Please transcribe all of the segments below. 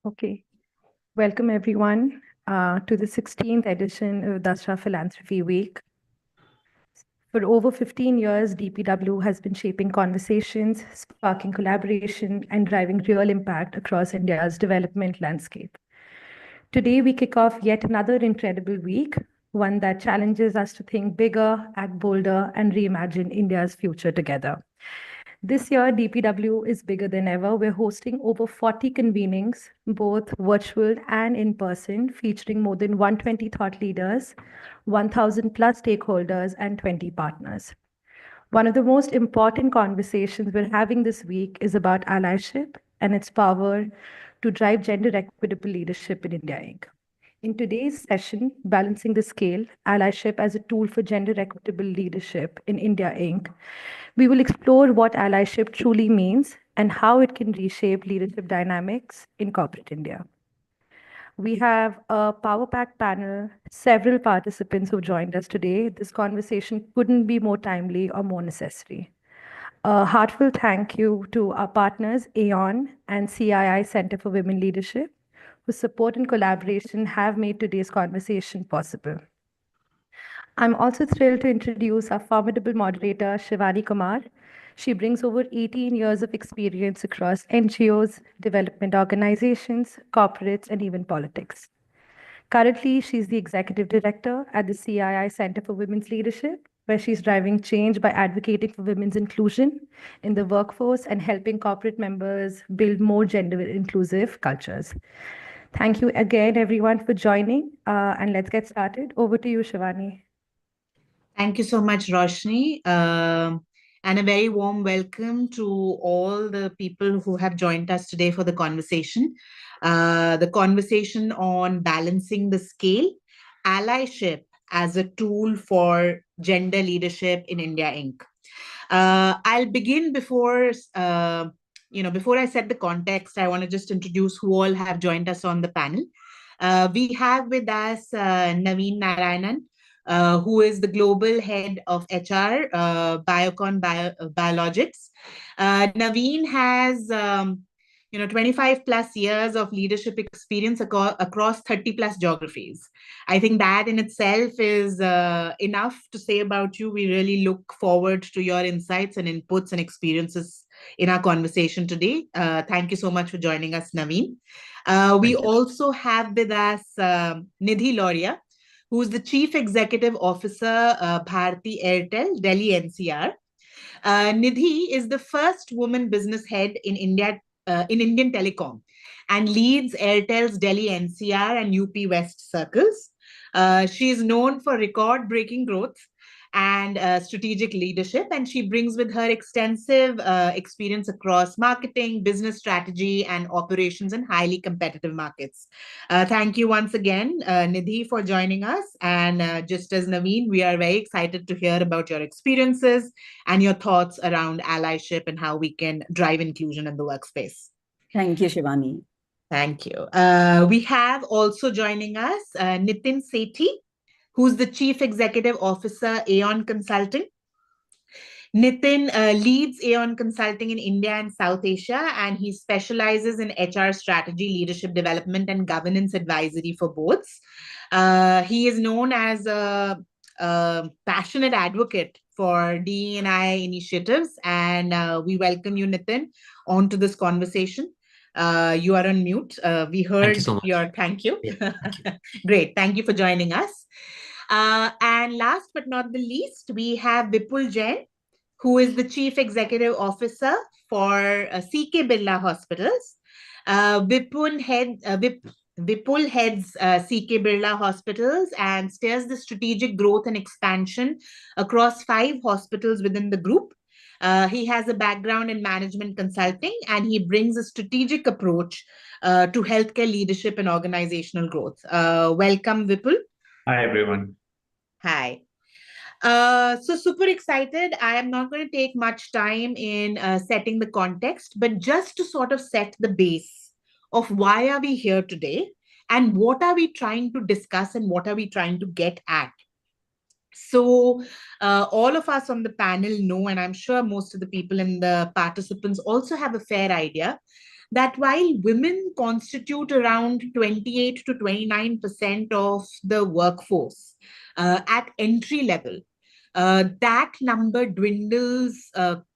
Okay, welcome everyone to the 16th edition of Dasra Philanthropy Week. For over 15 years, DPW has been shaping conversations, sparking collaboration, and driving real impact across India's development landscape. Today, we kick off yet another incredible week, one that challenges us to think bigger, act bolder, and reimagine India's future together. This year, DPW is bigger than ever. We're hosting over 40 convenings, both virtual and in person, featuring more than 120 thought leaders, 1,000 plus stakeholders, and 20 partners. One of the most important conversations we're having this week is about allyship and its power to drive gender equitable leadership in India Inc. In today's session, Balancing the Scale, Allyship as a Tool for Gender Equitable Leadership in India Inc., we will explore what allyship truly means and how it can reshape leadership dynamics in corporate India. We have a power-packed panel, several participants who joined us today. This conversation couldn't be more timely or more necessary. A heartfelt thank you to our partners, Aon and CII Center for Women Leadership, whose support and collaboration have made today's conversation possible. I'm also thrilled to introduce our formidable moderator, Shivani Kumar. She brings over 18 years of experience across NGOs, development organizations, corporates, and even politics. Currently, she's the executive director at the CII Center for Women's Leadership, where she's driving change by advocating for women's inclusion in the workforce and helping corporate members build more gender-inclusive cultures. Thank you again, everyone, for joining. And let's get started. Over to you, Shivani. Thank you so much, Roshni. And a very warm welcome to all the people who have joined us today for the conversation. The conversation on balancing the scale, allyship as a tool for gender leadership in India Inc. I'll begin before I set the context. I want to just introduce who all have joined us on the panel. We have with us Naveen Narayanan, who is the global head of HR, Biocon Biologics. Naveen has 25 plus years of leadership experience across 30 plus geographies. I think that in itself is enough to say about you. We really look forward to your insights and inputs and experiences in our conversation today. Thank you so much for joining us, Naveen. We also have with us Nidhi Lauria, who's the Chief Executive Officer, Bharti Airtel, Delhi NCR. Nidhi is the first woman business head in India, in Indian Telecom, and leads Airtel's Delhi NCR and UP West circles. She is known for record-breaking growth and strategic leadership, and she brings with her extensive experience across marketing, business strategy, and operations in highly competitive markets. Thank you once again, Nidhi, for joining us. And just as Naveen, we are very excited to hear about your experiences and your thoughts around allyship and how we can drive inclusion in the workspace. Thank you, Shivani. Thank you. We have also joining us Nitin Sethi, who's the Chief Executive Officer, Aon Consulting. Nitin leads Aon Consulting in India and South Asia, and he specializes in HR strategy, leadership development, and governance advisory for boards. He is known as a passionate advocate for DE&I initiatives, and we welcome you, Nitin, onto this conversation. You are on mute. We heard thank you. Yeah, thank you. Great. Thank you for joining us. And last but not the least, we have Vipul Jain, who is the Chief Executive Officer for CK Birla Hospitals. Vipul heads CK Birla Hospitals and steers the strategic growth and expansion across 5 hospitals within the group. He has a background in management consulting, and he brings a strategic approach to healthcare leadership and organizational growth. Welcome, Vipul. Hi, everyone. Hi. So super excited. I am not going to take much time in setting the context, but just to sort of set the base of why are we here today and what are we trying to discuss and what are we trying to get at. So, all of us on the panel know, and I'm sure most of the people in the participants also have a fair idea, that while women constitute around 28 to 29% of the workforce at entry level, that number dwindles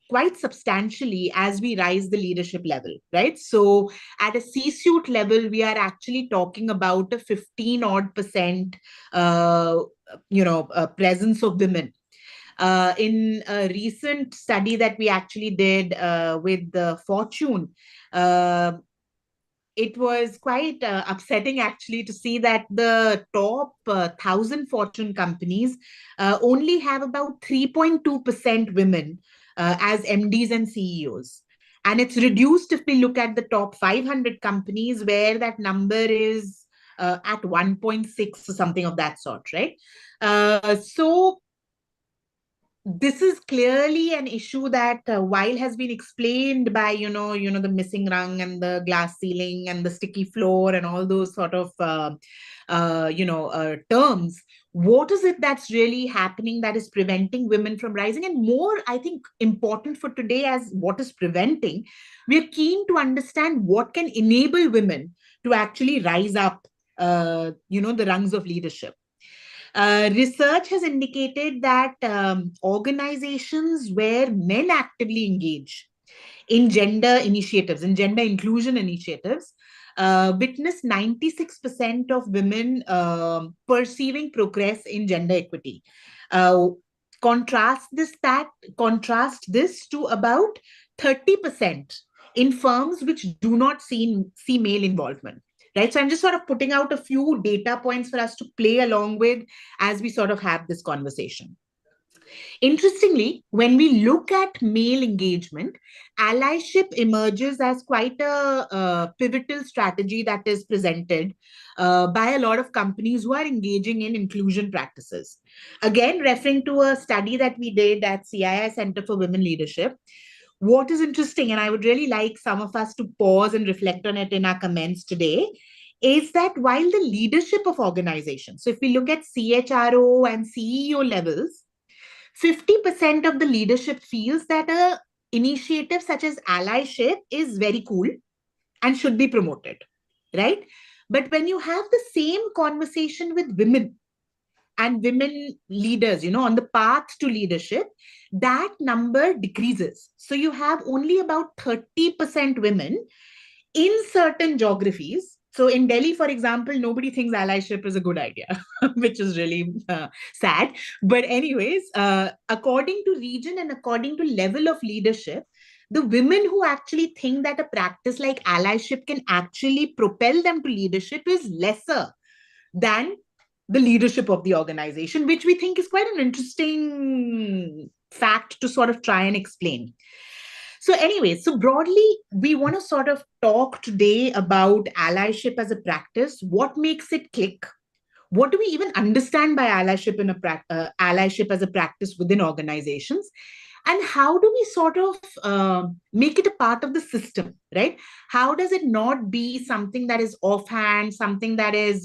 quite substantially as we rise the leadership level, right? So at a C-suite level, we are actually talking about a 15 odd percent, presence of women. In a recent study that we actually did with the Fortune, uh, it was quite upsetting actually to see that the top 1,000 Fortune companies only have about 3.2% women as MDs and CEOs. And it's reduced if we look at the top 500 companies, where that number is at 1.6 or something of that sort, right? So this is clearly an issue that while has been explained by the missing rung and the glass ceiling and the sticky floor and all those sort of terms. What is it that's really happening that is preventing women from rising? And more, I think, important for today as what is preventing, we're keen to understand what can enable women to actually rise up the rungs of leadership. Research has indicated that organizations where men actively engage in gender initiatives, in gender inclusion initiatives, witness 96% of women perceiving progress in gender equity. Uh, contrast this to about 30% in firms which do not see male involvement. Right. So I'm just sort of putting out a few data points for us to play along with as we sort of have this conversation. Interestingly, when we look at male engagement, allyship emerges as quite a pivotal strategy that is presented by a lot of companies who are engaging in inclusion practices. Again, referring to a study that we did at CII Center for Women Leadership, what is interesting, and I would really like some of us to pause and reflect on it in our comments today, is that while the leadership of organizations, so if we look at CHRO and CEO levels, 50% of the leadership feels that a initiative such as allyship is very cool and should be promoted, right? But when you have the same conversation with women and women leaders, on the path to leadership, that number decreases. So you have only about 30% women in certain geographies. So in Delhi, for example, nobody thinks allyship is a good idea, which is really sad. But anyways, according to region and according to level of leadership, the women who actually think that a practice like allyship can actually propel them to leadership is lesser than the leadership of the organization, which we think is quite an interesting fact to sort of try and explain. So, anyway, so broadly, we want to sort of talk today about allyship as a practice. What makes it click? What do we even understand by allyship allyship as a practice within organizations? And how do we sort of make it a part of the system, right? How does it not be something that is offhand, something that is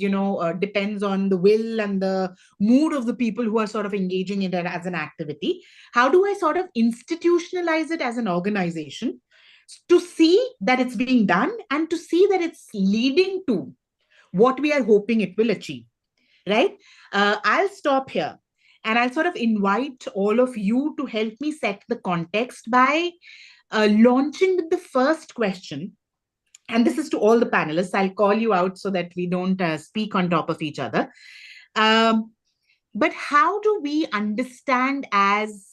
depends on the will and the mood of the people who are sort of engaging in it as an activity? How do I sort of institutionalize it as an organization to see that it's being done and to see that it's leading to what we are hoping it will achieve, right? I'll stop here and I'll sort of invite all of you to help me set the context by launching with the first question. And this is to all the panelists. I'll call you out so that we don't speak on top of each other. But what do we understand as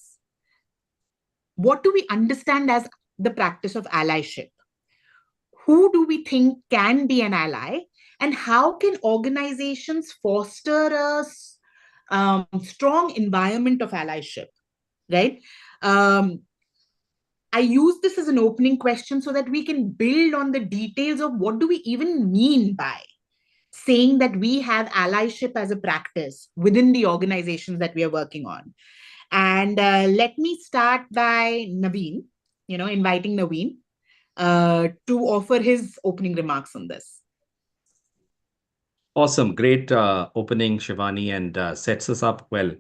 the practice of allyship? Who do we think can be an ally? And how can organizations foster a strong environment of allyship, right? I use this as an opening question so that we can build on the details of what do we even mean by saying that we have allyship as a practice within the organizations that we are working on. And let me start by Naveen, inviting Naveen to offer his opening remarks on this. Awesome. Great opening, Shivani, and sets us up well.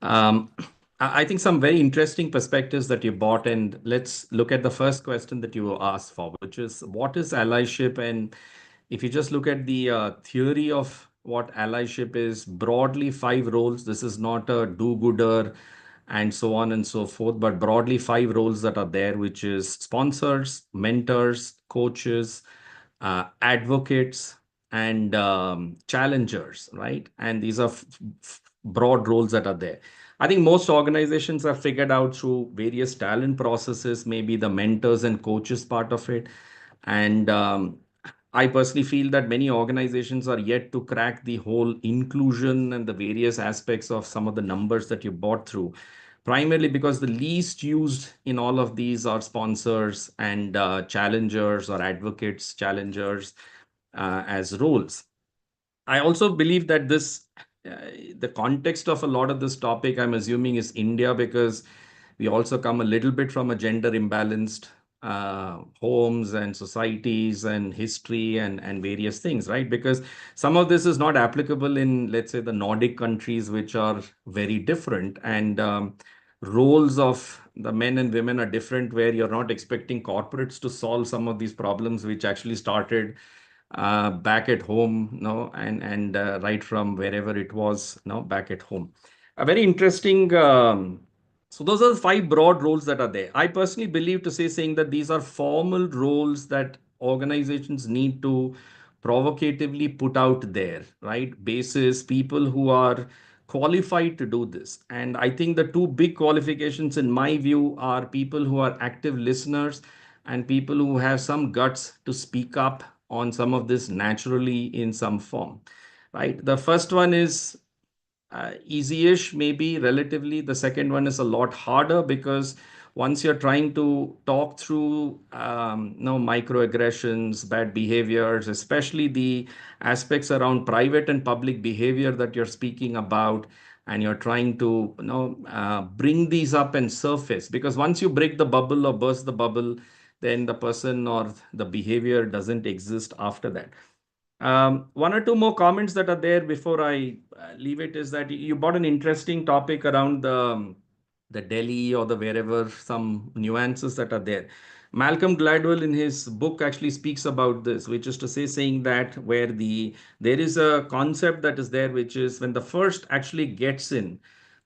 Um, I think some very interesting perspectives that you brought, and let's look at the first question that you asked for, which is what is allyship? And if you just look at the theory of what allyship is, broadly five roles. This is not a do-gooder and so on and so forth, but broadly five roles that are there, which is sponsors, mentors, coaches, advocates, and challengers, right? And these are broad roles that are there. I think most organizations have figured out through various talent processes, maybe the mentors and coaches part of it. And I personally feel that many organizations are yet to crack the whole inclusion and the various aspects of some of the numbers that you brought through, primarily because the least used in all of these are sponsors and challengers or advocates, challengers as roles. I also believe that uh, the context of a lot of this topic, I'm assuming, is India, because we also come a little bit from a gender imbalanced homes and societies and history and various things, right? Because some of this is not applicable in, let's say, the Nordic countries, which are very different. And roles of the men and women are different, where you're not expecting corporates to solve some of these problems, which actually started back at home, no, and right from wherever it was, no, back at home. A very interesting. So those are the five broad roles that are there. I personally believe to say saying that these are formal roles that organizations need to provocatively put out there, right? Basis people who are qualified to do this. And I think the two big qualifications, in my view, are people who are active listeners and people who have some guts to speak up on some of this naturally in some form, right? The first one is easy-ish, maybe relatively. The second one is a lot harder, because once you're trying to talk through microaggressions, bad behaviors, especially the aspects around private and public behavior that you're speaking about, and you're trying to bring these up and surface, because once you break the bubble or burst the bubble, then the person or the behavior doesn't exist after that. One or two more comments that are there before I leave it is that you brought an interesting topic around the Delhi or the wherever, some nuances that are there. Malcolm Gladwell in his book actually speaks about this, which is to say, saying that where there is a concept that is there, which is when the first actually gets in,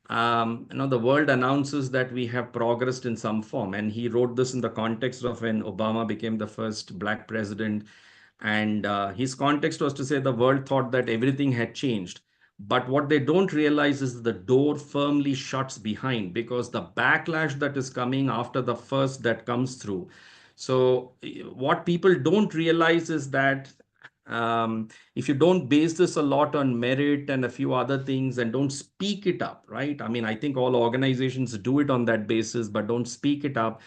the world announces that we have progressed in some form. And he wrote this in the context of when Obama became the first black president. And his context was to say the world thought that everything had changed. But what they don't realize is the door firmly shuts behind, because the backlash that is coming after the first that comes through. So, what people don't realize is that if you don't base this a lot on merit and a few other things and don't speak it up, right? I mean, I think all organizations do it on that basis, but don't speak it up.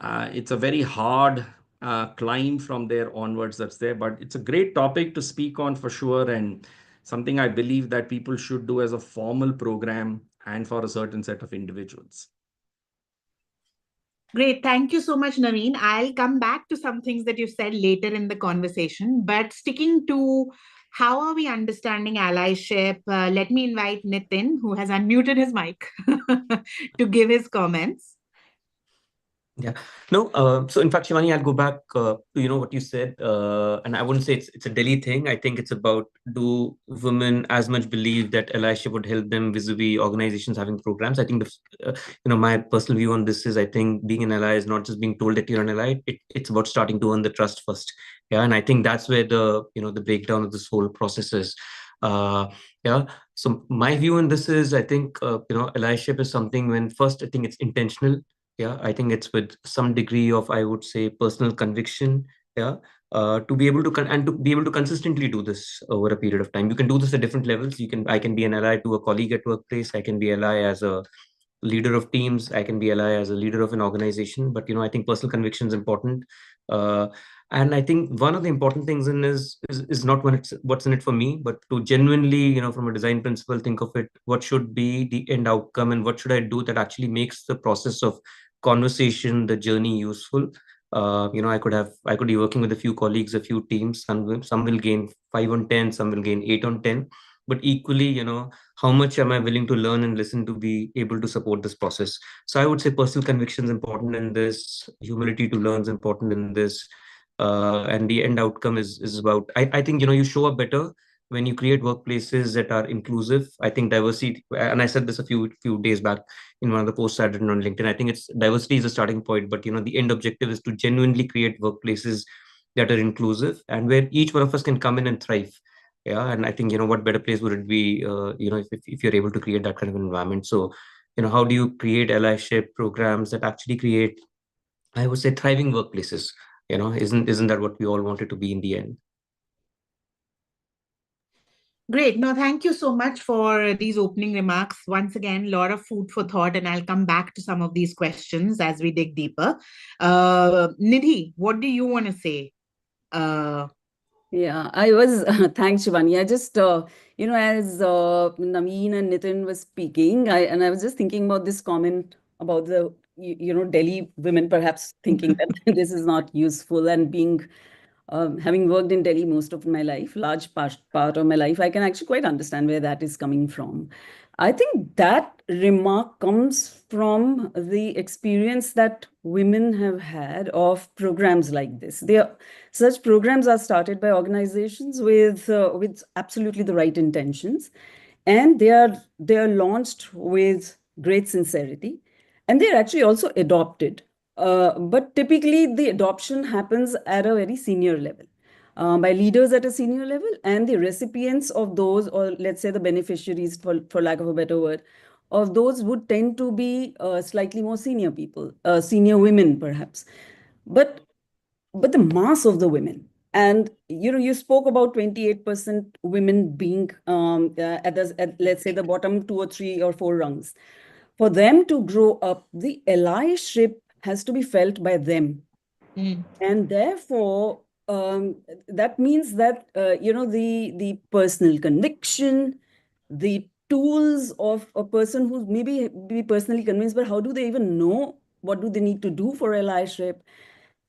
It's a very hard climb from there onwards that's there, but it's a great topic to speak on for sure, and something I believe that people should do as a formal program and for a certain set of individuals. Great. Thank you so much, Naveen. I'll come back to some things that you said later in the conversation, but sticking to how are we understanding allyship, let me invite Nitin, who has unmuted his mic, to give his comments. Yeah. No, so in fact, Shivani, I'll go back to what you said, and I wouldn't say it's a Delhi thing. I think it's about, do women as much believe that allyship would help them vis-a-vis organizations having programs? I think my personal view on this is, I think being an ally is not just being told that you're an ally. It's about starting to earn the trust first. Yeah, and I think that's where the breakdown of this whole process is. Uh, yeah. So my view on this is, I think allyship is something when first I think it's intentional. Yeah, I think it's with some degree of, I would say, personal conviction. Yeah, to be able to and to be able to consistently do this over a period of time. You can do this at different levels. I can be an ally to a colleague at workplace. I can be ally as a leader of teams. I can be ally as a leader of an organization. But I think personal conviction is important. uh, and I think one of the important things in is not when it's what's in it for me, but to genuinely, from a design principle, think of it, what should be the end outcome and what should I do that actually makes the process of conversation, the journey useful. I could be working with a few colleagues, a few teams. Some will gain 5 on 10, some will gain 8 on 10. but equally, how much am I willing to learn and listen to be able to support this process? So I would say personal conviction is important in this, humility to learn is important in this, and the end outcome is about, I think, you show up better when you create workplaces that are inclusive. I think diversity, and I said this a few days back in one of the posts I did on LinkedIn. I think it's diversity is a starting point, but the end objective is to genuinely create workplaces that are inclusive and where each one of us can come in and thrive. Yeah, and I think what better place would it be, if you're able to create that kind of environment. So, how do you create allyship programs that actually create, I would say, thriving workplaces? Isn't that what we all wanted to be in the end? Great. No, thank you so much for these opening remarks. Once again, a lot of food for thought, and I'll come back to some of these questions as we dig deeper. Nidhi, what do you want to say? Yeah, I was, thanks, Shivani. I just, as Naveen and Nitin was speaking, I was just thinking about this comment about the, Delhi women perhaps thinking that this is not useful, and being, having worked in Delhi most of my life, large part of my life, I can actually quite understand where that is coming from. I think that remark comes from the experience that women have had of programs like this. Such programs are started by organizations with absolutely the right intentions, and they are launched with great sincerity, and they're actually also adopted. But typically, the adoption happens at a very senior level, by leaders at a senior level, and the recipients of those, or let's say the beneficiaries, for lack of a better word, of those would tend to be slightly more senior people, senior women perhaps. But the mass of the women, and you spoke about 28% women being at let's say the bottom 2 or 3 or 4 rungs. For them to grow up, the allyship has to be felt by them. And therefore, that means that, the personal conviction, the tools of a person who's maybe be personally convinced, but how do they even know what do they need to do for allyship?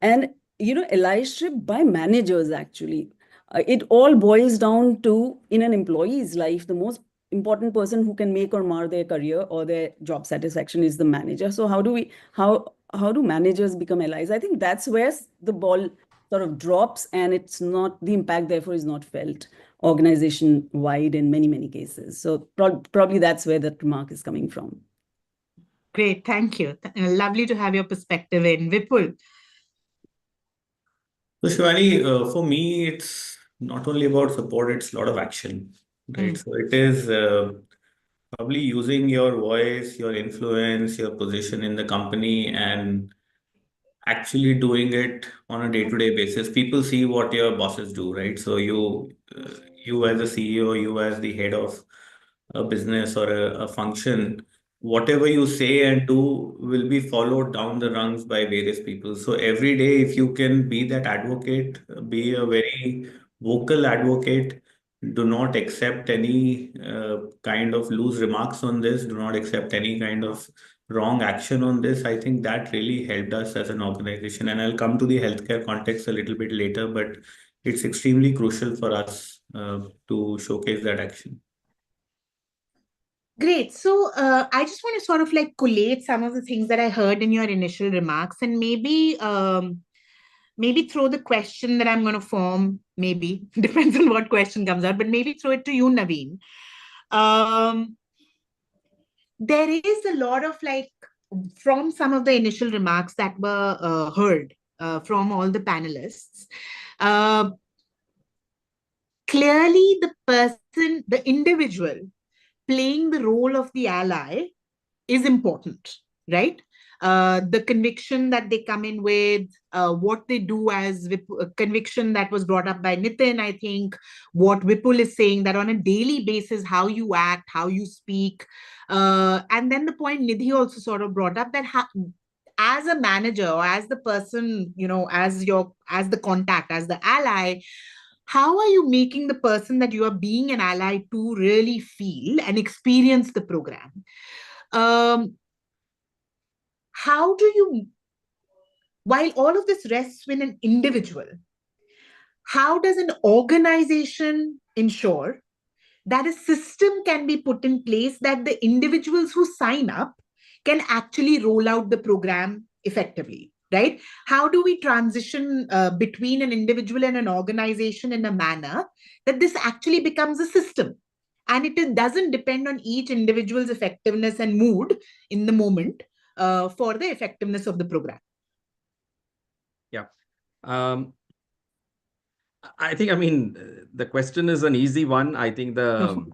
And, allyship by managers, actually. It all boils down to, in an employee's life, the most important person who can make or mar their career or their job satisfaction is the manager. So how do managers become allies? I think that's where the ball sort of drops, and it's not, the impact therefore is not felt organization wide in many cases. So probably that's where that remark is coming from. Great, thank you. Lovely to have your perspective in. Vipul. So Shivani, for me, it's not only about support, it's a lot of action, right? So it is probably using your voice, your influence, your position in the company, and actually doing it on a day-to-day basis. People see what your bosses do, right? So you as a CEO, you as the head of a business or a function, whatever you say and do will be followed down the rungs by various people. So every day, if you can be that advocate, be a very vocal advocate, do not accept any kind of loose remarks on this, do not accept any kind of wrong action on this. I think that really helped us as an organization. And I'll come to the healthcare context a little bit later, but it's extremely crucial for us to showcase that action. Great. So I just want to sort of like collate some of the things that I heard in your initial remarks, and maybe throw the question that I'm going to form, maybe depends on what question comes out, but maybe throw it to you, Naveen. There is a lot of like, from some of the initial remarks that were heard from all the panelists, clearly the person, the individual playing the role of the ally is important, right? The conviction that they come in with, what they do as conviction that was brought up by Nitin, I think, what Vipul is saying, that on a daily basis, how you act, how you speak. And then the point Nidhi also sort of brought up, that as a manager or as the person, as the contact, as the ally, how are you making the person that you are being an ally to really feel and experience the program? How do you, while all of this rests with an individual, how does an organization ensure that a system can be put in place that the individuals who sign up can actually roll out the program effectively, right? How do we transition between an individual and an organization in a manner that this actually becomes a system? And doesn't depend on each individual's effectiveness and mood in the moment for the effectiveness of the program. Yeah. I think, the question is an easy one. I think the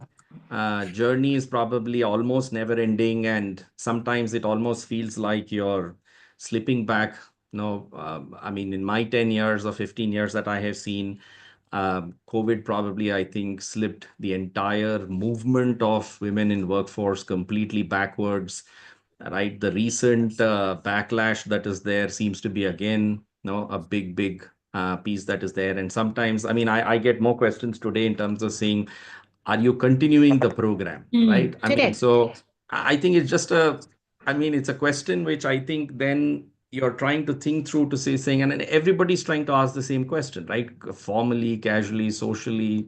journey is probably almost never ending, and sometimes it almost feels like you're slipping back. In my 10 years or 15 years that I have seen, COVID probably, I think, slipped the entire movement of women in workforce completely backwards, right? The recent backlash that is there seems to be again, a big piece that is there. And sometimes, I get more questions today in terms of saying, are you continuing the program, right? Correct. So I think it's just it's a question which I think then you're trying to think through to saying, and everybody's trying to ask the same question, right? Formally, casually, socially.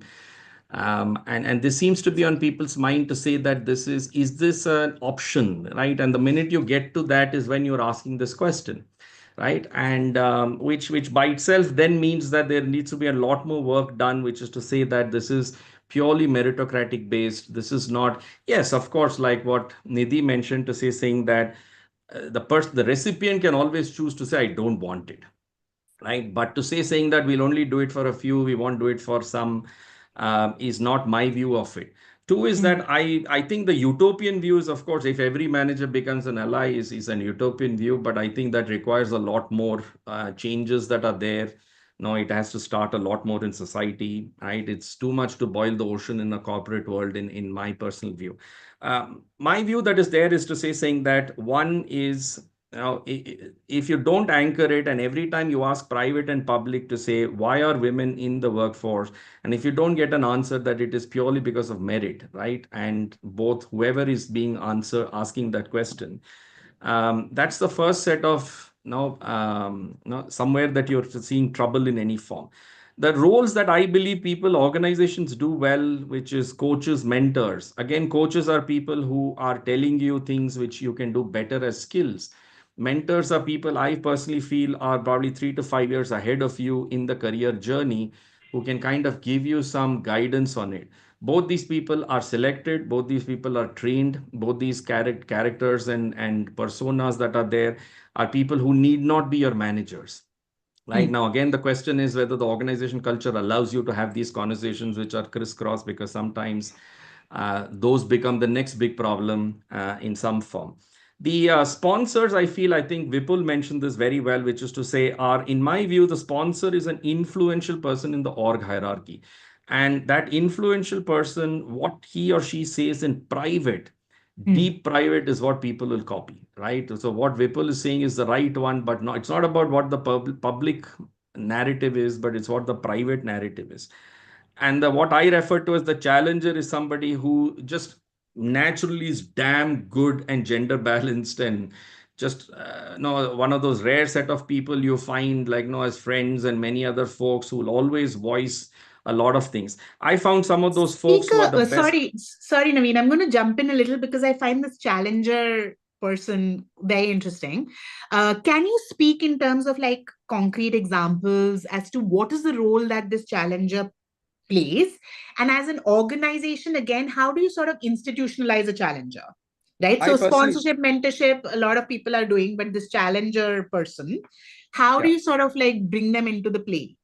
And this seems to be on people's mind to say that is this an option, right? And the minute you get to that is when you're asking this question, right? And which by itself then means that there needs to be a lot more work done, which is to say that this is purely meritocratic based. This is not, yes, of course, like what Nidhi mentioned, to saying that the recipient can always choose to say, I don't want it, right? But to saying that we'll only do it for a few, we won't do it for some, is not my view of it. Two is that I think the utopian view is, of course, if every manager becomes an ally, is an utopian view, but I think that requires a lot more changes that are there. No, it has to start a lot more in society, right? It's too much to boil the ocean in a corporate world, in my personal view. My view that is there is to saying that one is, if you don't anchor it, and every time you ask private and public to say, why are women in the workforce? And if you don't get an answer that it is purely because of merit, right? And both whoever is being asking that question, that's the first set of, somewhere that you're seeing trouble in any form. The roles that I believe organizations do well, which is coaches, mentors. Again, coaches are people who are telling you things which you can do better as skills. Mentors are people I personally feel are probably 3 to 5 years ahead of you in the career journey, who can kind of give you some guidance on it. Both these people are selected, both these people are trained, both these characters and personas that are there are people who need not be your managers. Right now, again, the question is whether the organization culture allows you to have these conversations which are crisscross, because sometimes those become the next big problem in some form. The sponsors, I think Vipul mentioned this very well, which is to say, in my view, the sponsor is an influential person in the org hierarchy. And that influential person, what he or she says in private, deep private, is what people will copy, right? So what Vipul is saying is the right one, but no, it's not about what the public narrative is, but it's what the private narrative is. And what I refer to as the challenger is somebody who just naturally is damn good and gender balanced, and just one of those rare set of people you find, like, as friends, and many other folks who will always voice a lot of things. I found some of those folks who are the best. Sorry, Naveen, I'm going to jump in a little because I find this challenger person very interesting. Can you speak in terms of like concrete examples as to what is the role that this challenger plays? And as an organization, again, how do you sort of institutionalize a challenger? Right. So sponsorship, mentorship, a lot of people are doing, but this challenger person, how do you sort of like bring them into the play?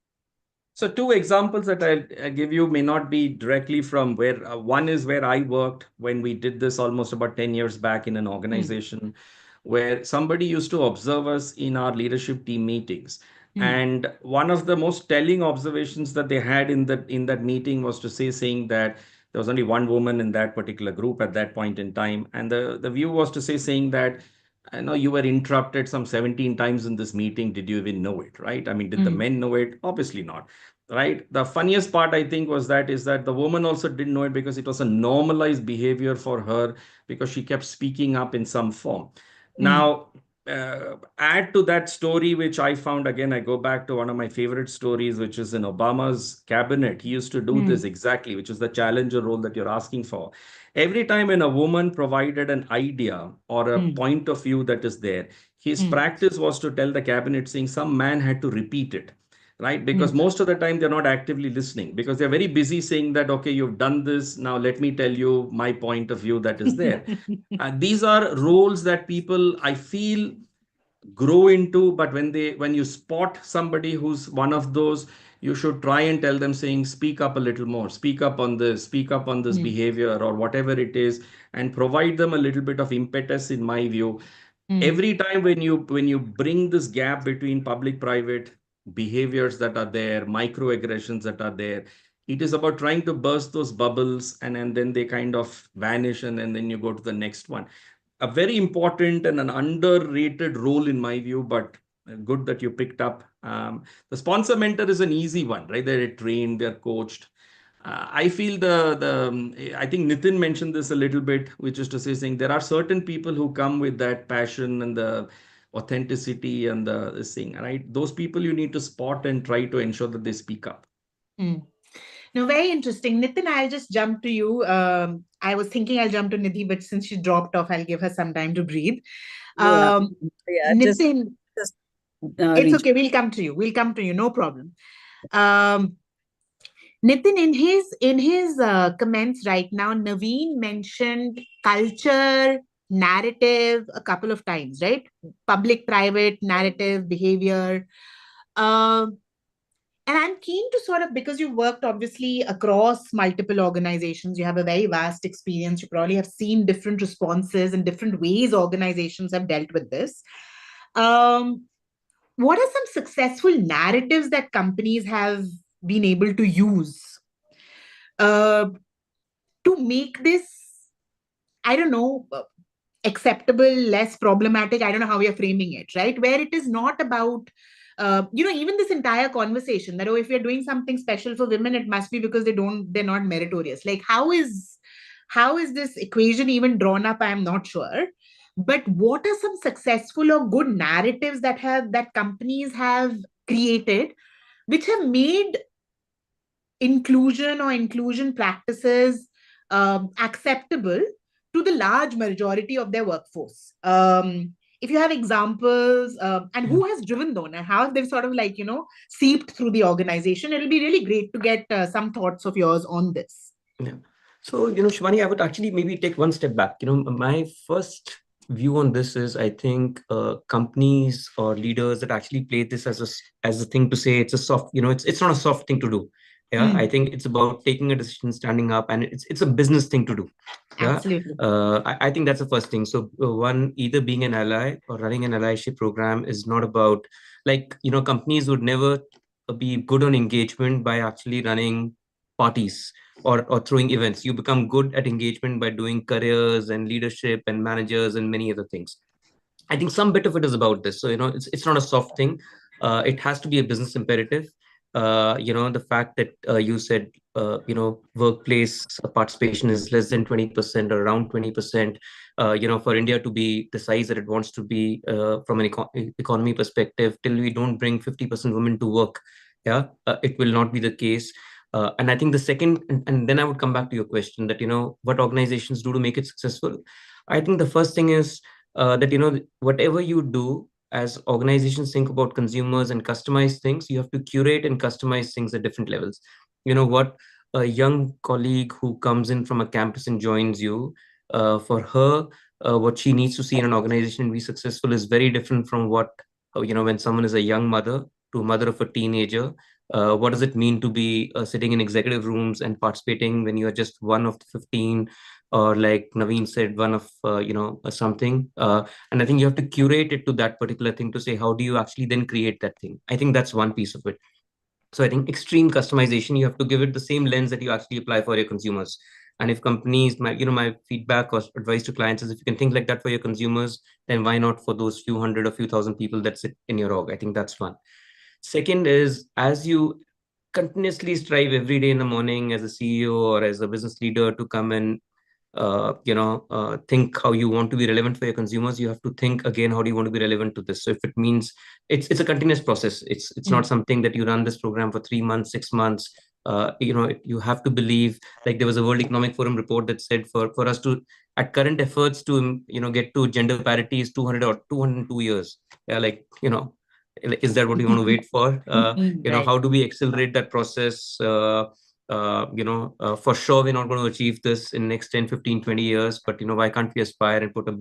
So two examples that I'll give you may not be directly from where, one is where I worked when we did this almost about 10 years back in an organization where somebody used to observe us in our leadership team meetings. And one of the most telling observations that they had in that meeting was to saying that there was only one woman in that particular group at that point in time. And the view was to saying that, I know you were interrupted some 17 times in this meeting. Did you even know it, right? Did the men know it? Obviously not, right? The funniest part, I think, is that the woman also didn't know it because it was a normalized behavior for her, because she kept speaking up in some form. Now, add to that story, which I found, again, I go back to one of my favorite stories, which is in Obama's cabinet. He used to do this exactly, which is the challenger role that you're asking for. Every time when a woman provided an idea or a point of view that is there, his practice was to tell the cabinet, saying some man had to repeat it. Right? Because most of the time they're not actively listening, because they're very busy saying that, okay, you've done this. Now let me tell you my point of view that is there. These are roles that people, I feel, grow into, but when you spot somebody who's one of those, you should try and tell them, saying, speak up a little more, speak up on this, speak up on this behavior or whatever it is, and provide them a little bit of impetus, in my view. Every time when you bring this gap between public private behaviors that are there, microaggressions that are there, it is about trying to burst those bubbles, and then they kind of vanish, and then you go to the next one. A very important and an underrated role, in my view, but good that you picked up. The sponsor mentor is an easy one, right? They're trained, they're coached. I feel I think Nitin mentioned this a little bit, which is to say, saying there are certain people who come with that passion and the authenticity and this thing, right? Those people you need to spot and try to ensure that they speak up. No, very interesting. Nitin, I'll just jump to you. I was thinking I'll jump to Nidhi, but since she dropped off, I'll give her some time to breathe. Yeah, Nitin, just it's okay. We'll come to you. We'll come to you. No problem. Nitin, in his comments right now, Naveen mentioned culture, narrative a couple of times, right? Public, private, narrative, behavior. And I'm keen to sort of, because you've worked obviously across multiple organizations, you have a very vast experience, you probably have seen different responses and different ways organizations have dealt with this. What are some successful narratives that companies have been able to use to make this, I don't know, acceptable, less problematic? I don't know how you're framing it, right? Where it is not about, even this entire conversation that, oh, if you're doing something special for women, it must be because they're not meritorious. Like, how is this equation even drawn up? I'm not sure. But what are some successful or good narratives that companies have created, which have made inclusion practices acceptable to the large majority of their workforce? If you have examples, and who has driven them and how they've sort of seeped through the organization, it'll be really great to get some thoughts of yours on this. Yeah. So, Shivani, I would actually maybe take one step back. My first view on this is, I think companies or leaders that actually play this as a thing to say it's a soft, it's not a soft thing to do. Yeah, I think it's about taking a decision, standing up, and it's a business thing to do. Yeah, absolutely. I think that's the first thing. So one, either being an ally or running an allyship program is not about, companies would never be good on engagement by actually running parties or throwing events. You become good at engagement by doing careers and leadership and managers and many other things. I think some bit of it is about this. So, it's not a soft thing. It has to be a business imperative. The fact that you said, workplace participation is less than 20% or around 20%, for India to be the size that it wants to be from an economy perspective, till we don't bring 50% women to work, it will not be the case. And I think the second, and then I would come back to your question that, what organizations do to make it successful. I think the first thing is that, whatever you do, as organizations think about consumers and customize things, you have to curate and customize things at different levels. What a young colleague who comes in from a campus and joins you, for her, what she needs to see in an organization and be successful is very different from what, when someone is a young mother to a mother of a teenager. What does it mean to be sitting in executive rooms and participating when you are just one of the 15, or like Naveen said, one of, something. And I think you have to curate it to that particular thing to say, how do you actually then create that thing? I think that's one piece of it. So I think extreme customization, you have to give it the same lens that you actually apply for your consumers. And if companies, my feedback or advice to clients is, if you can think like that for your consumers, then why not for those few hundred or few thousand people that sit in your org? I think that's one. Second is, as you continuously strive every day in the morning as a CEO or as a business leader to come and think how you want to be relevant for your consumers, you have to think again, how do you want to be relevant to this? So if it means it's a continuous process, it's not something that you run this program for 3 months, 6 months. You have to believe, like there was a World Economic Forum report that said for us to, at current efforts to, get to gender parity is 200 or 202 years. Yeah, is that what you want to wait for? Right. How do we accelerate that process? For sure, we're not going to achieve this in next 10, 15, 20 years, but, why can't we aspire and put a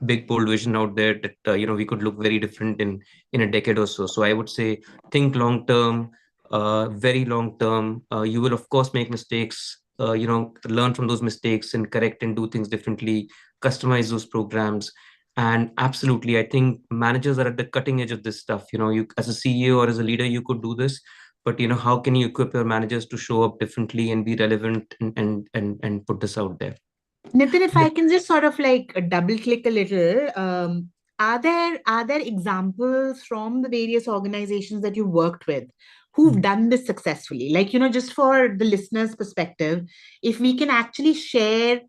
big, bold vision out there that, we could look very different in a decade or so. So I would say, think long term, very long term. You will, of course, make mistakes, learn from those mistakes and correct and do things differently, customize those programs. And absolutely, I think managers are at the cutting edge of this stuff. You as a CEO or as a leader, you could do this, but how can you equip your managers to show up differently and be relevant and put this out there? Nitin, if I can just sort of like double click a little, are there examples from the various organizations that you worked with who've done this successfully? Like, just for the listeners' perspective, if we can actually share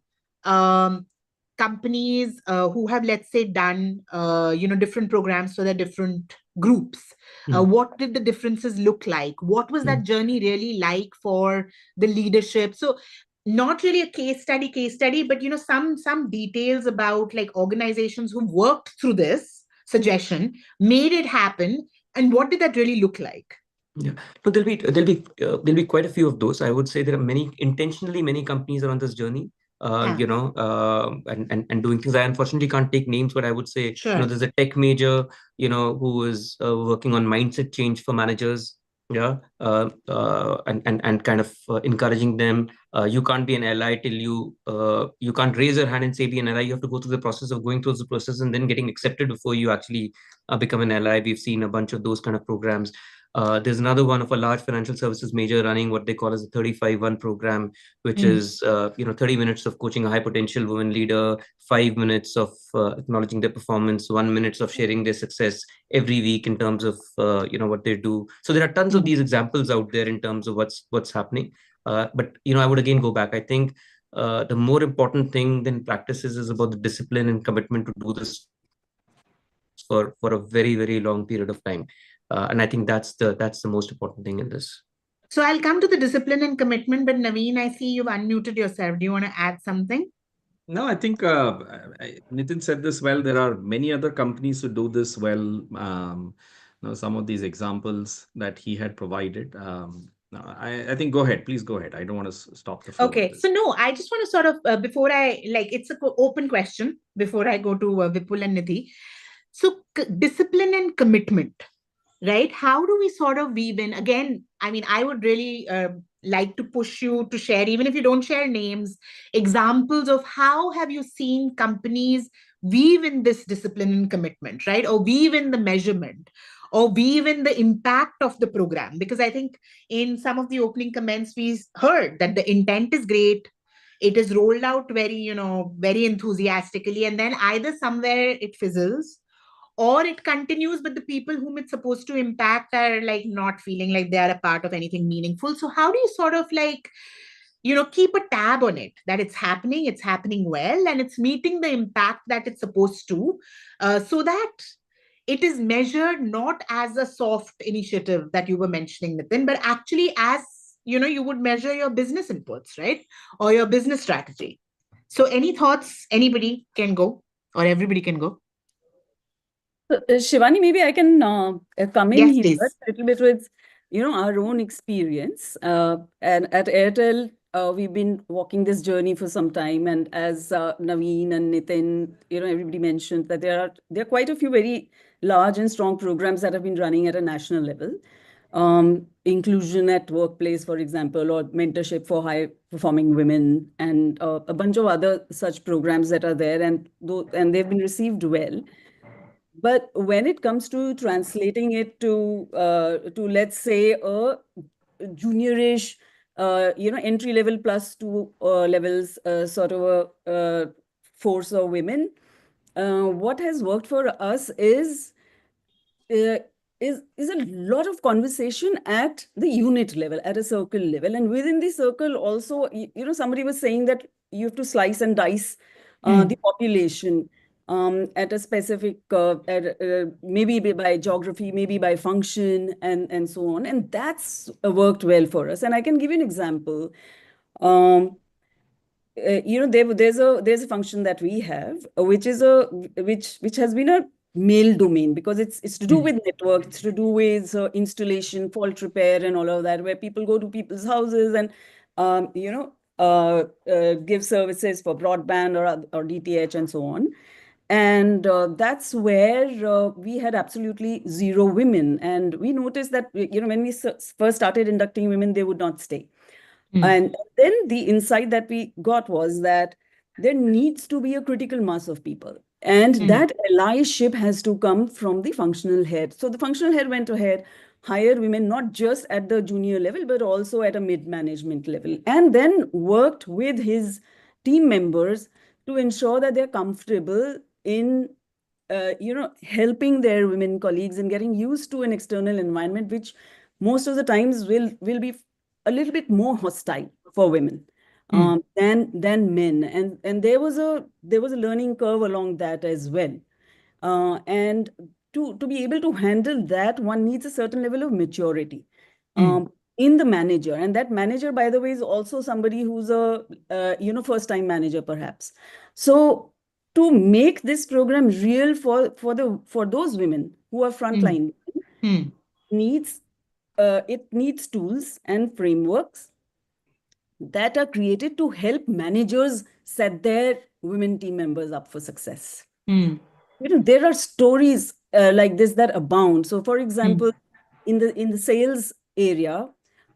companies who have, let's say, done different programs for their different groups. What did the differences look like? What was that journey really like for the leadership? So not really a case study, but some details about like organizations who worked through this suggestion, made it happen, and what did that really look like? Yeah, no, there'll be quite a few of those. I would say there are many companies are on this journey. And doing things. I unfortunately can't take names, but I would say, Sure. there's a tech major, who is working on mindset change for managers. Yeah. And kind of encouraging them. You can't be an ally till you can't raise your hand and say be an ally. You have to go through the process of going through the process and then getting accepted before you actually become an ally. We've seen a bunch of those kind of programs. There's another one of a large financial services major running what they call as a 35-1 program, which is 30 minutes of coaching a high potential women leader, 5 minutes of acknowledging their performance, 1 minute of sharing their success every week in terms of what they do. So there are tons of these examples out there in terms of what's happening. But I would again go back. I think the more important thing than practices is about the discipline and commitment to do this for a very, very long period of time. And I think that's the most important thing in this. So I'll come to the discipline and commitment, but Naveen, I see you've unmuted yourself. Do you want to add something? No, I think Nitin said this well. There are many other companies who do this well. Some of these examples that he had provided. I think go ahead. Please go ahead. I don't want to stop the flow. Okay. So no, I just want to sort of, before it's an open question before I go to Vipul and Nithi. So discipline and commitment, right? How do we sort of weave in? Again, I mean, I would really like to push you to share, even if you don't share names, examples of how have you seen companies weave in this discipline and commitment, right? Or weave in the measurement, or weave in the impact of the program. Because I think in some of the opening comments, we heard that the intent is great. It is rolled out very, very enthusiastically. And then either somewhere it fizzles, or it continues, but the people whom it's supposed to impact are like not feeling like they are a part of anything meaningful. So how do you sort of like, keep a tab on it, that it's happening well, and it's meeting the impact that it's supposed to, so that it is measured not as a soft initiative that you were mentioning, Nitin, but actually as, you would measure your business inputs, right? Or your business strategy. So any thoughts? Anybody can go, or everybody can go. Shivani, maybe I can come in Yes, here please. a little bit with, our own experience. And at Airtel, we've been walking this journey for some time. And as Naveen and Nitin, everybody mentioned that there are quite a few very large and strong programs that have been running at a national level. Inclusion at workplace, for example, or mentorship for high-performing women, and a bunch of other such programs that are there, and they've been received well. But when it comes to translating it to let's say a juniorish, entry level plus 2 levels, sort of a force of women, what has worked for us is is a lot of conversation at the unit level, at a circle level. And within the circle also, somebody was saying that you have to slice and dice the population at a specific, maybe by geography, maybe by function, and so on. And that's worked well for us. And I can give you an example. There's a function that we have, which is which has been a male domain, because it's to do with network, it's to do with installation, fault repair, and all of that, where people go to people's houses and give services for broadband or DTH and so on. And that's where we had absolutely zero women. And we noticed that when we first started inducting women, they would not stay. And then the insight that we got was that there needs to be a critical mass of people. And that allyship has to come from the functional head. So the functional head went ahead, hired women, not just at the junior level, but also at a mid-management level, and then worked with his team members to ensure that they're comfortable in helping their women colleagues and getting used to an external environment, which most of the times will be a little bit more hostile for women than men. And there was a learning curve along that as well. And to be able to handle that, one needs a certain level of maturity in the manager. And that manager, by the way, is also somebody who's a first-time manager, perhaps. So to make this program real for those women who are frontline, it needs tools and frameworks that are created to help managers set their women team members up for success. There are stories like this that abound. So, for example, in the sales area,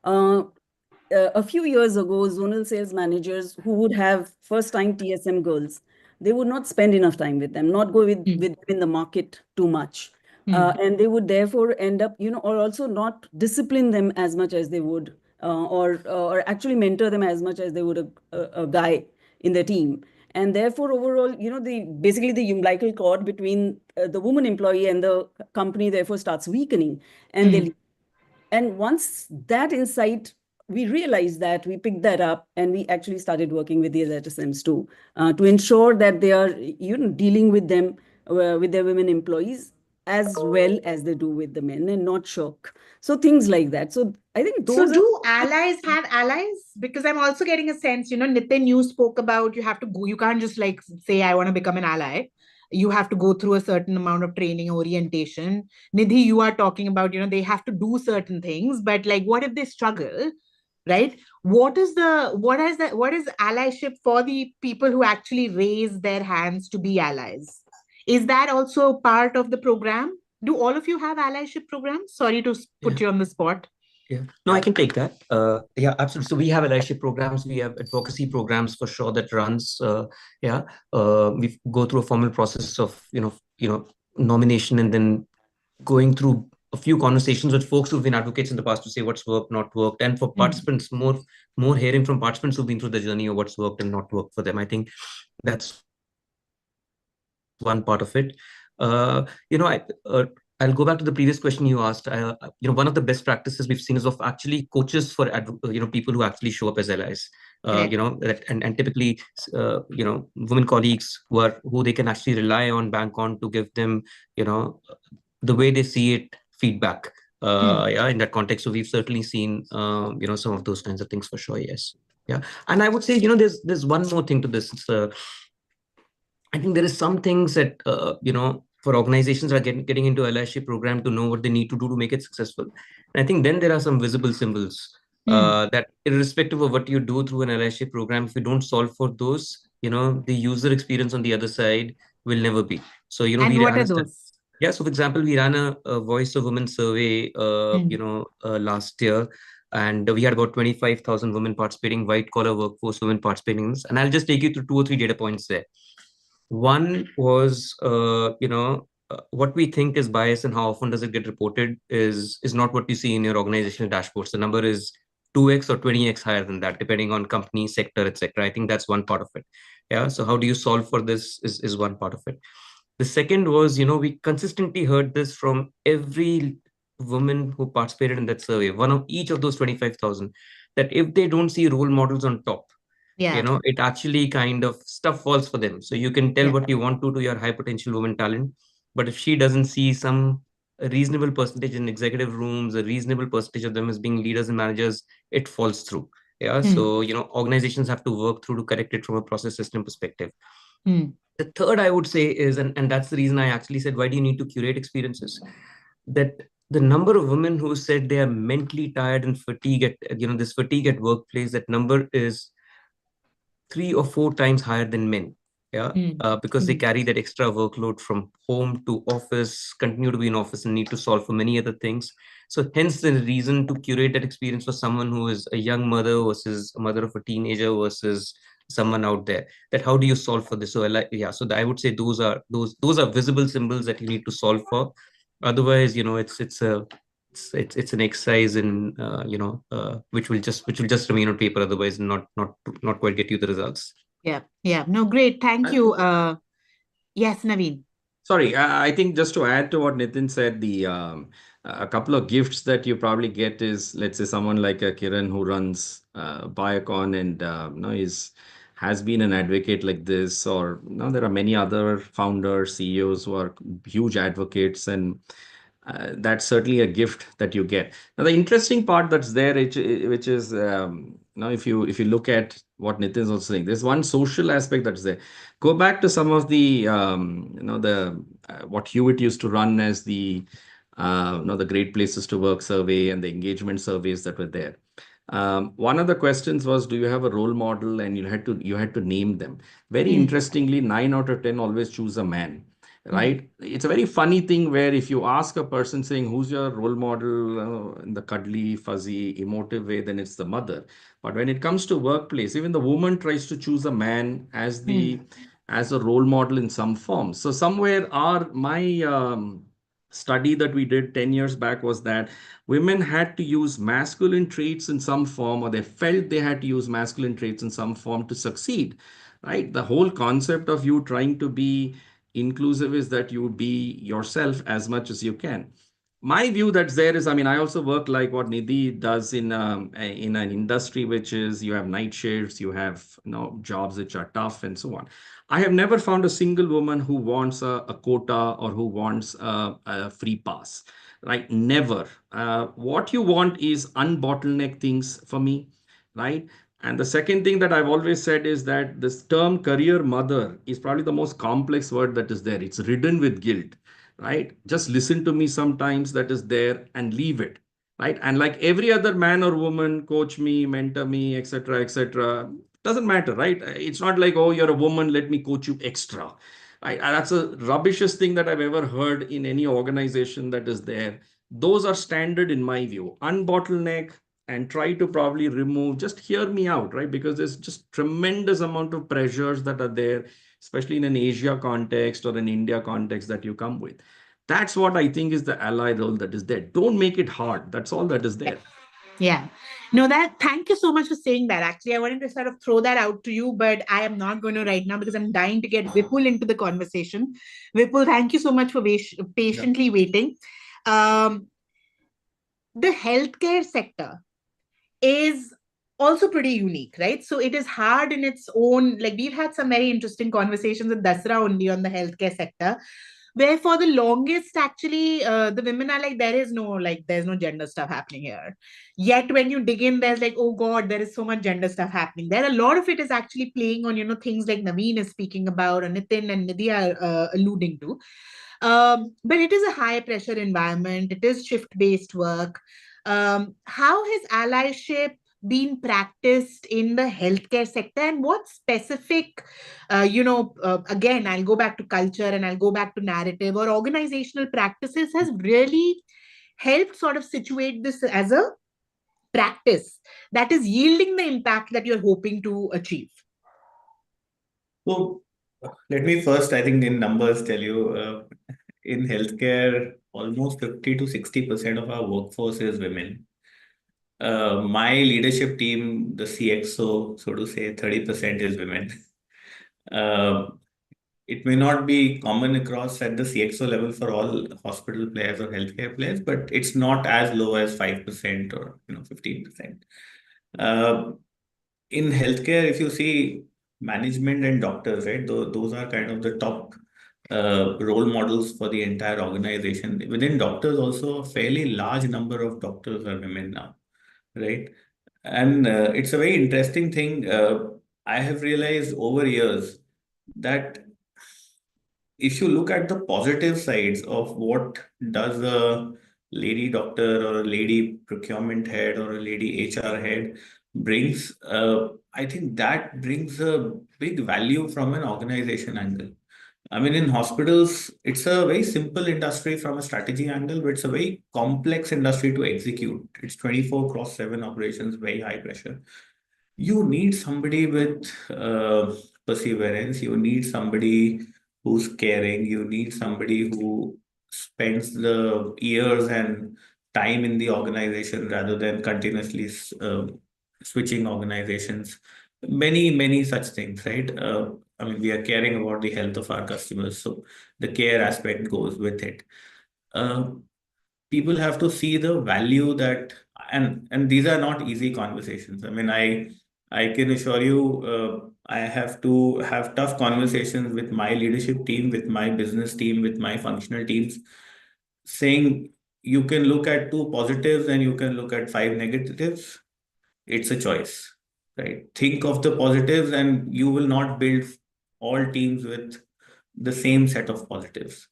a few years ago, zonal sales managers who would have first-time TSM girls, they would not spend enough time with them, not go with them in the market too much. And they would therefore end up, or also not discipline them as much as they would, or actually mentor them as much as they would a guy in their team. And therefore, overall, basically the umbilical cord between the woman employee and the company therefore starts weakening. And once that insight, we realized that, we picked that up, and we actually started working with these HSMs too, to ensure that they are dealing with them, with their women employees, as well as they do with the men, and not shirk. So things like that. So I think those. So do allies have allies? Because I'm also getting a sense, Nitin, you spoke about you have to go, you can't just like say, I want to become an ally. You have to go through a certain amount of training, orientation. Nidhi, you are talking about, they have to do certain things, but like, what if they struggle, right? What is allyship for the people who actually raise their hands to be allies? Is that also part of the program? Do all of you have allyship programs? Sorry to put you on the spot. Yeah, no, I can take that. Yeah, absolutely. So we have allyship programs, we have advocacy programs for sure that runs. We go through a formal process of nomination, and then going through a few conversations with folks who've been advocates in the past to say what's worked, not worked, and for participants, more hearing from participants who've been through the journey of what's worked and not worked for them. I think that's one part of it. I'll go back to the previous question you asked. One of the best practices we've seen is of actually coaches for people who actually show up as allies. And typically, women colleagues who they can actually rely on, bank on, to give them, the way they see it, feedback. In that context. So we've certainly seen, some of those kinds of things for sure. Yes. Yeah. And I would say, there's one more thing to this. I think there is some things that, for organizations that are getting into allyship program to know what they need to do to make it successful. And I think then there are some visible symbols that, irrespective of what you do through an allyship program, if you don't solve for those, the user experience on the other side will never be. So, and what are those? Yeah. So, for example, we ran a Voice of Women survey, last year. And we had about 25,000 women participating, white collar workforce women participating in this. And I'll just take you through 2 or 3 data points there. One was, what we think is bias and how often does it get reported is not what you see in your organizational dashboards. The number is 2x or 20x higher than that, depending on company, sector, etc. I think that's one part of it. Yeah. So how do you solve for this is one part of it. The second was, we consistently heard this from every women who participated in that survey, one of each of those 25,000, that if they don't see role models on top, Yeah. it actually kind of stuff falls for them. So you can tell what you want to your high potential woman talent, but if she doesn't see a reasonable percentage in executive rooms, a reasonable percentage of them as being leaders and managers, it falls through. Yeah. So, organizations have to work through to correct it from a process system perspective. The third I would say is, and that's the reason I actually said, why do you need to curate experiences? That the number of women who said they are mentally tired and fatigue at, this fatigue at workplace, that number is 3 or 4 times higher than men. Yeah. Because they carry that extra workload from home to office, continue to be in office and need to solve for many other things. So hence the reason to curate that experience for someone who is a young mother versus a mother of a teenager versus someone out there, that how do you solve for this? So so I would say those are visible symbols that you need to solve for. Otherwise, it's an exercise in which will just remain on paper, otherwise not quite get you the results. Yeah. No, great. Thank you. Yes, Naveen. Sorry, I think just to add to what Nitin said, a couple of gifts that you probably get is, let's say, someone like a Kiran who runs Biocon and has been an advocate like this, or there are many other founders, CEOs who are huge advocates, and that's certainly a gift that you get. Now, the interesting part that's there, which is now if you look at what Nitin is also saying, there's one social aspect that's there. Go back to some of the what Hewitt used to run as the the Great Places to Work survey and the engagement surveys that were there. One of the questions was, do you have a role model? And you had to name them. Very interestingly, 9 out of 10 always choose a man. Right? It's a very funny thing where if you ask a person saying, who's your role model in the cuddly, fuzzy, emotive way, then it's the mother. But when it comes to workplace, even the woman tries to choose a man as a role model in some form. So somewhere my study that we did 10 years back was that women had to use masculine traits in some form, or they felt they had to use masculine traits in some form to succeed. Right? The whole concept of you trying to be inclusive is that you be yourself as much as you can. My view that's there is, I also work like what Nidhi does in an industry which is, you have night shifts, you have jobs which are tough and so on. I have never found a single woman who wants a quota or who wants a free pass. Right? Never. What you want is unbottleneck things for me. Right? And the second thing that I've always said is that this term career mother is probably the most complex word that is there. It's ridden with guilt, right? Just listen to me sometimes that is there and leave it, right? And like every other man or woman, coach me, mentor me, etc., doesn't matter, right? It's not like, oh, you're a woman, let me coach you extra. Right? And that's a rubbishest thing that I've ever heard in any organization that is there. Those are standard in my view. Unbottleneck, and try to probably remove, just hear me out, right? Because there's just tremendous amount of pressures that are there, especially in an Asia context or an India context that you come with. That's what I think is the ally role that is there. Don't make it hard. That's all that is there. Yeah. No, thank you so much for saying that. Actually, I wanted to sort of throw that out to you, but I am not going to right now because I'm dying to get Vipul into the conversation. Vipul, thank you so much for patiently waiting. The healthcare sector is also pretty unique, right? So it is hard in its own, like we've had some very interesting conversations with Dasra only on the healthcare sector, where for the longest, actually, the women are like, there's no gender stuff happening here. Yet when you dig in, there's like, oh God, there is so much gender stuff happening. There a lot of it is actually playing on, things like Naveen is speaking about, or Nitin and Nidhi are alluding to. But it is a high pressure environment. It is shift-based work. How has allyship been practiced in the healthcare sector, and what specific, again, I'll go back to culture and I'll go back to narrative or organizational practices has really helped sort of situate this as a practice that is yielding the impact that you're hoping to achieve? So let me first, I think in numbers tell you, in healthcare, almost 50 to 60% of our workforce is women. My leadership team, the CXO, so to say, 30% is women. it may not be common across at the CXO level for all hospital players or healthcare players, but it's not as low as 5% or 15%. In healthcare, if you see management and doctors, right, those are kind of the top role models for the entire organization. Within doctors, also a fairly large number of doctors are women now, right? And it's a very interesting thing. I have realized over years that if you look at the positive sides of what does a lady doctor or a lady procurement head or a lady HR head brings, I think that brings a big value from an organization angle. I mean, in hospitals, it's a very simple industry from a strategy angle, but it's a very complex industry to execute. It's 24 cross 7 operations, very high pressure. You need somebody with perseverance. You need somebody who's caring. You need somebody who spends the years and time in the organization rather than continuously switching organizations. Many such things, right? I mean, we are caring about the health of our customers, so the care aspect goes with it. Uh, People have to see the value that, and these are not easy conversations. I mean, I can assure you, I have to have tough conversations with my leadership team, with my business team, with my functional teams, saying you can look at two positives and you can look at five negatives. It's a choice, right? Think of the positives, and you will not build all teams with the same set of positives.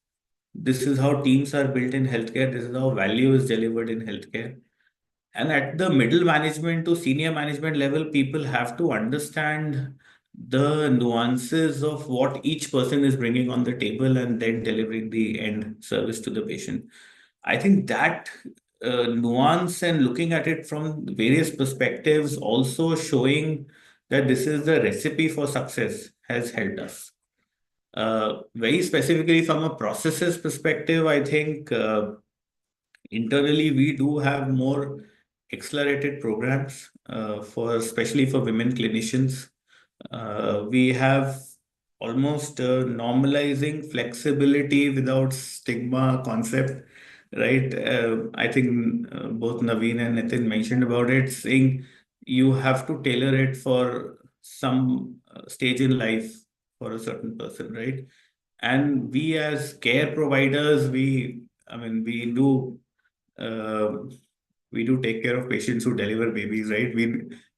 This is how teams are built in healthcare. This is how value is delivered in healthcare. And at the middle management to senior management level, people have to understand the nuances of what each person is bringing on the table and then delivering the end service to the patient. I think that nuance and looking at it from various perspectives, also showing that this is the recipe for success, has helped us. Very specifically from a processes perspective, I think internally we do have more accelerated programs for especially for women clinicians. We have almost normalizing flexibility without stigma concept, right? I think both Naveen and Nitin mentioned about it, saying you have to tailor it for some stage in life for a certain person, right? And we as care providers, I mean, uh, we do take care of patients who deliver babies, right?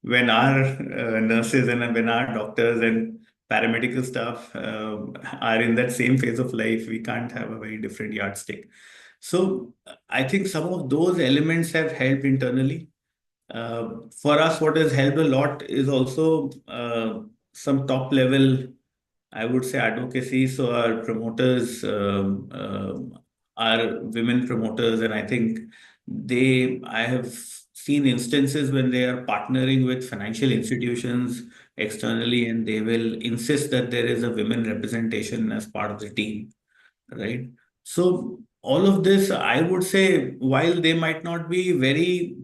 When our nurses and when our doctors and paramedical staff are in that same phase of life, we can't have a very different yardstick. So I think some of those elements have helped internally. For us, what has helped a lot is also some top level, I would say, advocacy. So our promoters are women promoters, and I think I have seen instances when they are partnering with financial institutions externally, and they will insist that there is a women representation as part of the team, right? So all of this, I would say, while they might not be very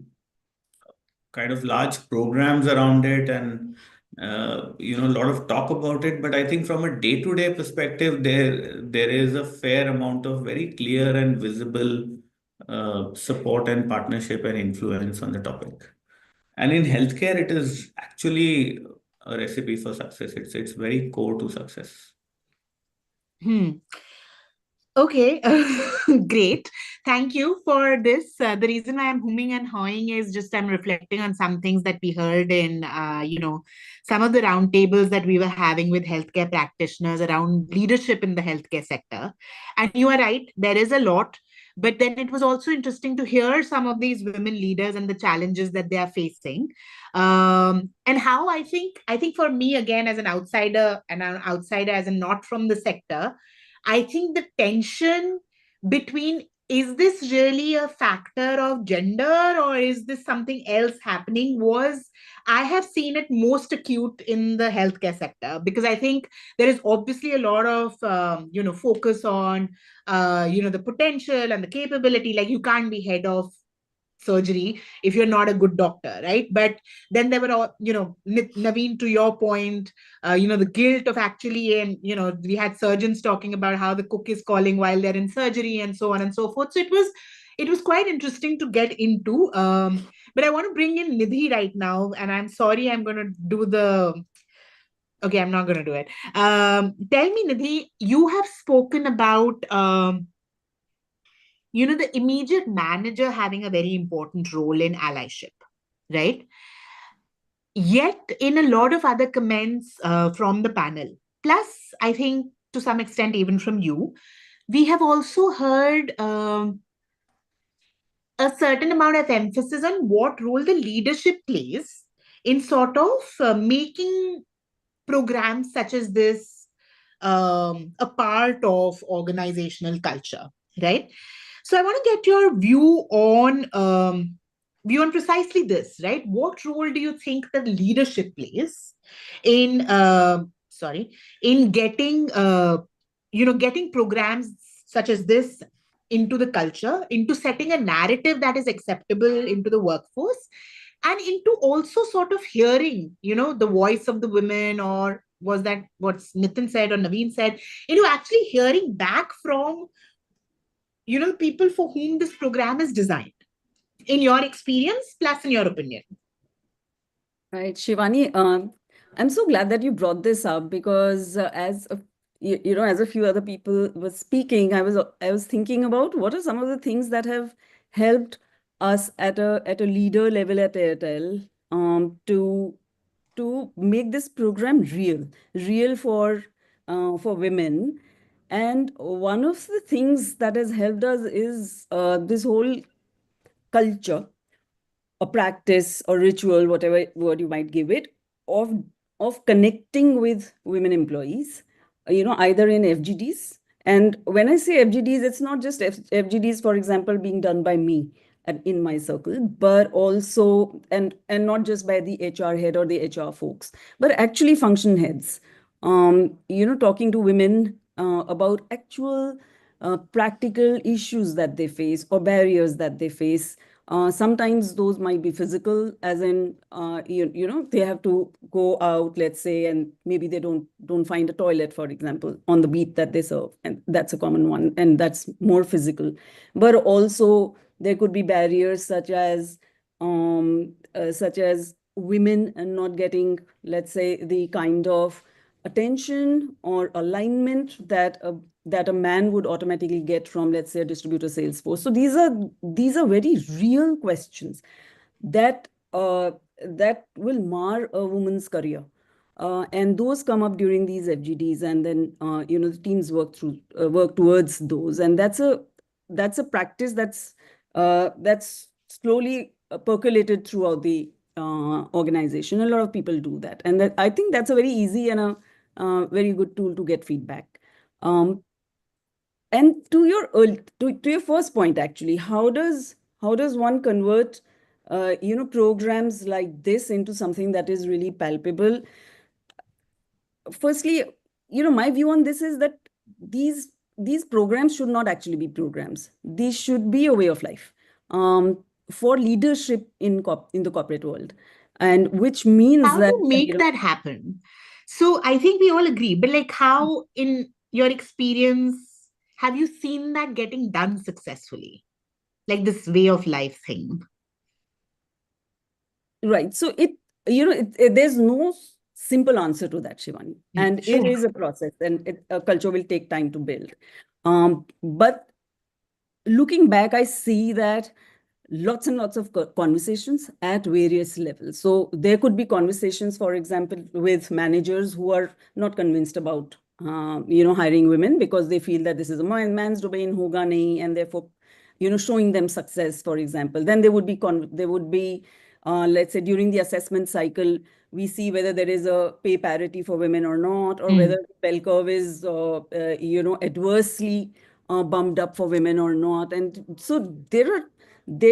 kind of large programs around it and a lot of talk about it, but I think from a day-to-day perspective, there is a fair amount of very clear and visible support and partnership and influence on the topic. And in healthcare, it is actually a recipe for success. It's very core to success. Okay, great. Thank you for this. The reason why I'm humming and hawing is just I'm reflecting on some things that we heard in, some of the roundtables that we were having with healthcare practitioners around leadership in the healthcare sector. And you are right, there is a lot. But then it was also interesting to hear some of these women leaders and the challenges that they are facing. And how I think for me, again, as an outsider and an outsider as a not from the sector, I think the tension between, is this really a factor of gender or is this something else happening, was I have seen it most acute in the healthcare sector, because I think there is obviously a lot of focus on the potential and the capability. Like, you can't be head of surgery if you're not a good doctor, right? But then there were all, Naveen, to your point, the guilt of actually, and we had surgeons talking about how the cook is calling while they're in surgery and so on and so forth. So it was quite interesting to get into. But I want to bring in Nidhi right now, and I'm sorry, I'm going to do the. Okay, I'm not going to do it. Tell me, Nidhi, you have spoken about the immediate manager having a very important role in allyship, right? Yet, in a lot of other comments from the panel, plus, I think to some extent, even from you, we have also heard a certain amount of emphasis on what role the leadership plays in sort of making programs such as this a part of organizational culture, right? So I want to get your view on precisely this, right? What role do you think the leadership plays in in getting programs such as this into the culture, into setting a narrative that is acceptable into the workforce, and into also sort of hearing, the voice of the women, or was that what Nitin said or Naveen said, actually hearing back from, people for whom this program is designed, in your experience, plus in your opinion. Right, Shivani, I'm so glad that you brought this up because as a few other people were speaking, I was thinking about what are some of the things that have helped us at a leader level at Airtel to make this program real for women. And one of the things that has helped us is this whole culture, a practice or ritual, whatever word you might give it, of connecting with women employees, either in FGDs. And when I say FGDs, it's not just FGDs, for example, being done by me in my circle, but also, and not just by the HR head or the HR folks, but actually function heads, talking to women about actual practical issues that they face or barriers that they face. Sometimes those might be physical, as in, they have to go out, let's say, and maybe they don't find a toilet, for example, on the beat that they serve. And that's a common one, and that's more physical. But also there could be barriers such as women not getting, let's say, the kind of attention or alignment that a man would automatically get from, let's say, a distributor sales force. So these are very real questions that will mar a woman's career. And those come up during these FGDs, and then the teams work towards those. And that's a practice that's slowly percolated throughout the organization. A lot of people do that, and I think that's a very easy and a very good tool to get feedback. And to your first point, actually, how does one convert programs like this into something that is really palpable? Firstly, my view on this is that these programs should not actually be programs. These should be a way of life for leadership in the corporate world, and which means how that to make that happen. So I think we all agree, but like, how, in your experience, have you seen that getting done successfully, like this way of life thing? Right. So there's no simple answer to that, Shivani, and Sure. it is a process, and a culture will take time to build. But looking back, I see that lots and lots of conversations at various levels. So there could be conversations, for example, with managers who are not convinced about hiring women because they feel that this is a man's domain, hoga nahi, and therefore showing them success, for example. Then there would be let's say, during the assessment cycle, we see whether there is a pay parity for women or not, or whether the bell curve is adversely bumped up for women or not. And so there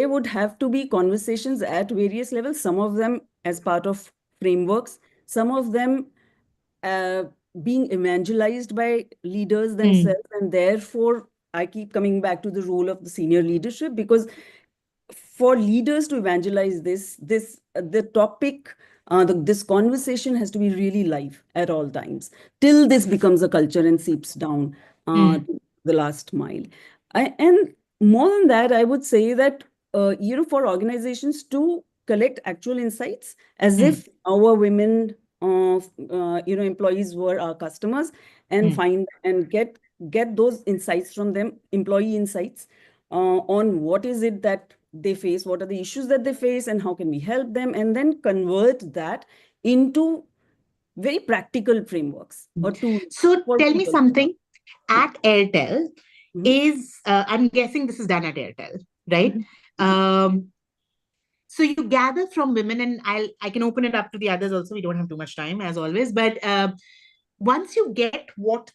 would have to be conversations at various levels, some of them as part of frameworks, some of them being evangelized by leaders themselves. And therefore, I keep coming back to the role of the senior leadership, because for leaders to evangelize the topic, this conversation has to be really live at all times till this becomes a culture and seeps down to the last mile. And more than that, I would say that for organizations to collect actual insights as if our women employees were our customers, and find and get those insights from them, employee insights on what is it that they face, what are the issues that they face, and how can we help them, and then convert that into very practical frameworks or tools. So for tell me people. something. At Airtel, Mhm. I'm guessing this is done at Airtel, right? So you gather from women, and I can open it up to the others also. We don't have too much time, as always. But once you get what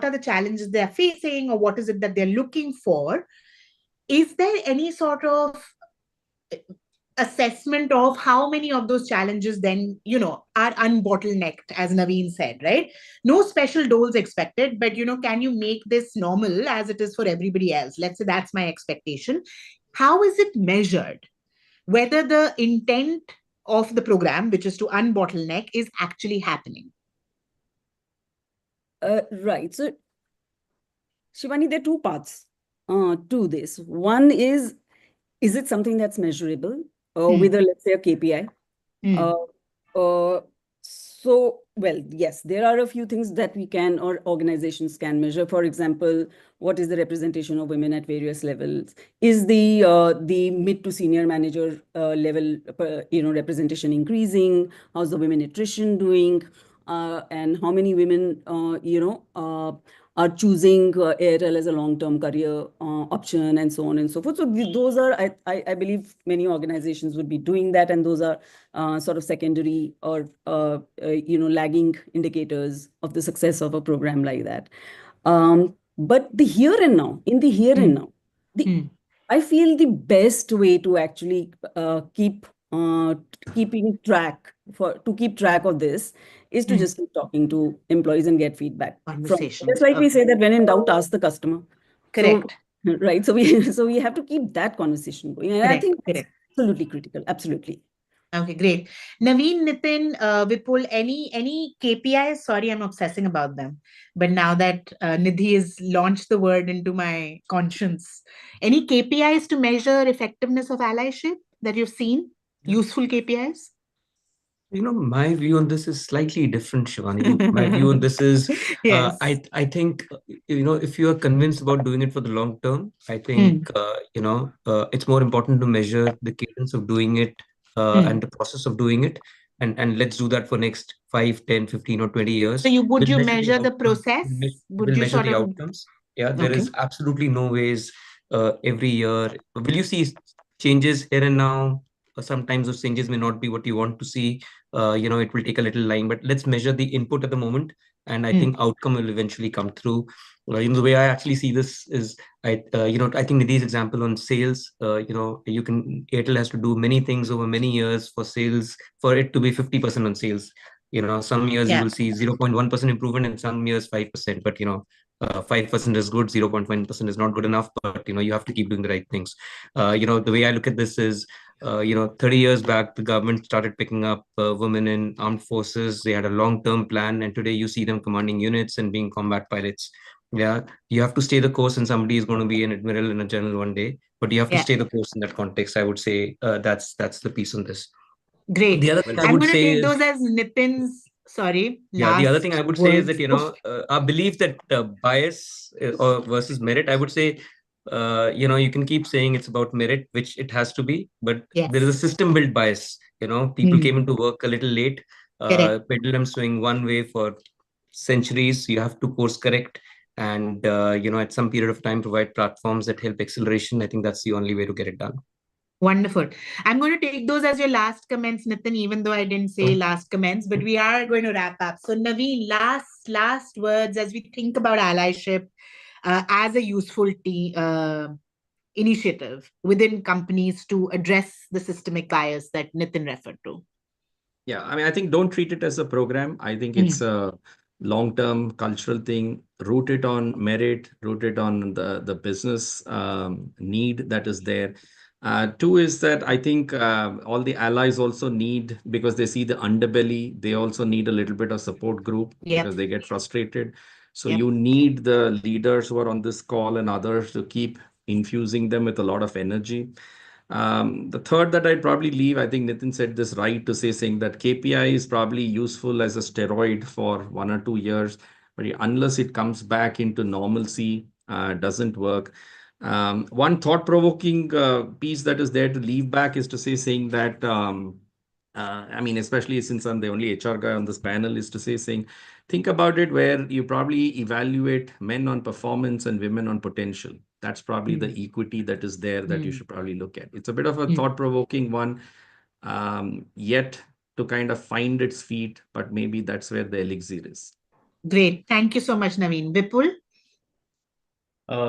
are the challenges they're facing, or what is it that they're looking for, is there any sort of assessment of how many of those challenges then are unbottlenecked, as Naveen said, right? No special doles expected, but can you make this normal as it is for everybody else? Let's say that's my expectation. How is it measured whether the intent of the program, which is to unbottleneck, is actually happening? Right. So, Shivani, there are two parts to this. One is it something that's measurable with let's say, a KPI? Uh, well, yes, there are a few things that we can, or organizations can measure. For example, what is the representation of women at various levels? Is the mid to senior manager level, representation increasing? How's the women attrition doing? And how many women, are choosing Airtel as a long-term career option, and so on and so forth. So those are, I believe many organizations would be doing that, and those are sort of secondary or lagging indicators of the success of a program like that. But in the here and now, I feel the best way to actually keep track of this is to just keep talking to employees and get feedback from. Conversations. Just like we say that when in doubt, ask the customer. Correct. So, right. So we have to keep that conversation going, and I Correct, think that's correct. absolutely critical. Absolutely. Okay, great. Naveen, Nitin, Vipul, any KPIs? Sorry, I'm obsessing about them. But now that Nidhi has launched the word into my conscience, any KPIs to measure effectiveness of allyship that you've seen? Useful KPIs? My view on this is slightly different, Shivani. My view on this is, Yes. I think, if you are convinced about doing it for the long term, I think, it's more important to measure the cadence of doing it and the process of doing it. And let's do that for next 5, 10, 15, or 20 years. So would you We'll measure the outcome- process? Would we'll you measure sort the of... outcomes. Yeah, there Okay. is absolutely no ways every year. Will you see changes here and now? Sometimes those changes may not be what you want to see. It will take a little time, but let's measure the input at the moment, and I think outcome will eventually come through. The way I actually see this is, I think Nidhi's example on sales, Airtel has to do many things over many years for sales, for it to be 50% on sales. Some years you will see 0.1% improvement, and some years 5%, but 5% is good, 0.1% is not good enough, but you have to keep doing the right things. The way I look at this is, 30 years back, the government started picking up women in armed forces. They had a long-term plan, and today you see them commanding units and being combat pilots. Yeah, you have to stay the course, and somebody is going to be an admiral and a general one day, but you have to stay the course in that context. I would say that's the piece on this. Great. The other thing I I'm would going to say take is, those as Nitin's, the other thing I would say is that, words. our belief that bias or versus merit, I would say, you can keep saying it's about merit, which it has to be, but there is a system built bias. People came into work a little late, pendulum swing one way for centuries. You have to course correct, and at some period of time provide platforms that help acceleration. I think that's the only way to get it done. Wonderful. I'm going to take those as your last comments, Nitin, even though I didn't say last comments, but we are going to wrap up. So Naveen, last words as we think about allyship as a useful initiative within companies to address the systemic bias that Nitin referred to. Yeah, I think don't treat it as a program. I think it's a long-term cultural thing, rooted on merit, rooted on the business need that is there. Two is that I think all the allies also need, because they see the underbelly, they also need a little bit of support group because they get frustrated. So you need the leaders who are on this call and others to keep infusing them with a lot of energy. The third that I'd probably leave, I think Nitin said this right to saying that KPI is probably useful as a steroid for 1 or 2 years, but unless it comes back into normalcy, doesn't work. One thought-provoking piece that is there to leave back is to saying that, I mean, especially since I'm the only HR guy on this panel, is to saying, think about it where you probably evaluate men on performance and women on potential. That's probably the equity that is there that you should probably look at. It's a bit of a thought-provoking one, yet to kind of find its feet, but maybe that's where the elixir is. Great. Thank you so much, Naveen. Vipul?